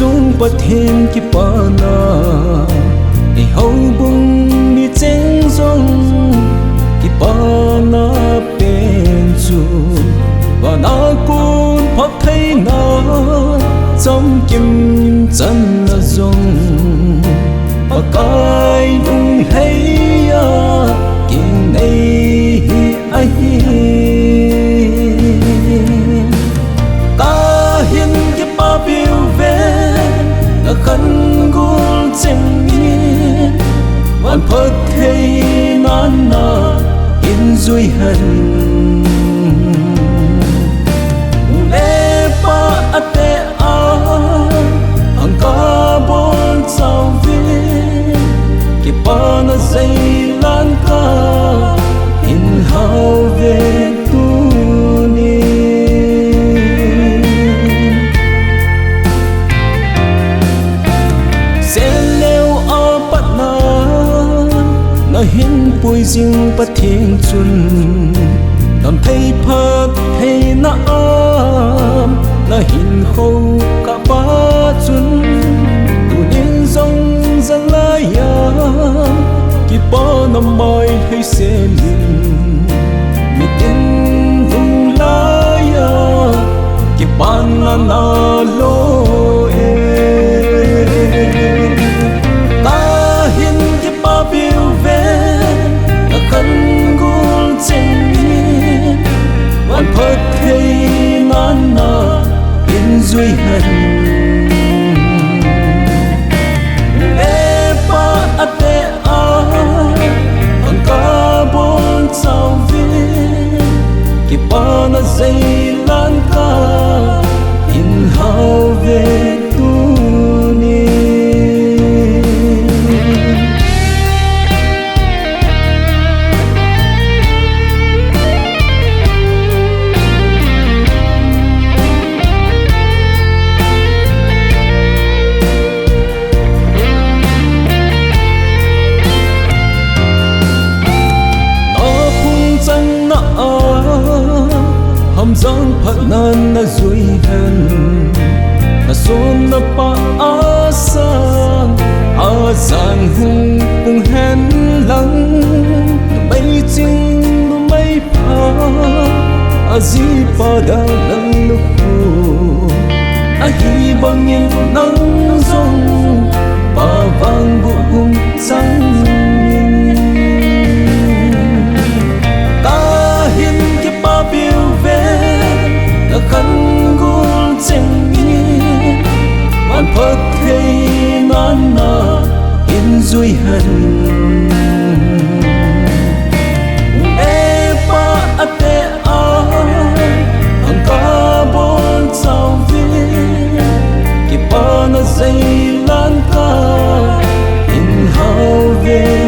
sung bát thiên ki pa na ai hau bung mi cheng zong ki pa na pen chu và na kun phak thei na chom kim chan na zong pa kai lung hay ya king nei ai khăn gul cheng nhiên wan phật thei nan na in duy hân le pa ate a hằng ca bon sao vi ki pa na zai lan ka in hao ve hin pui jing pa thieng chun tam thei phak thei na am na hin kho ka pa chun tu nin zong zan la ya ki pa na mai hei se lin mi tin hung la ya ki pa na na lo phật thei nan na in duy hân le pa ate a hằng ca bon sao vi ki pa na zai lan ka in hao ve tu ni hầm giang phật nan na duy hân na son na pa a sang hung cùng hen lăng bay chinh nu bay pa a di pa da lăng lu khu a hi bang yin nang zong pa vang bu hung sang khăn gul cheng nhiên wan phật thei nan na in duy hân e pa ate a hằng ca bon sao vi ki pa na zai lan ka in hao ve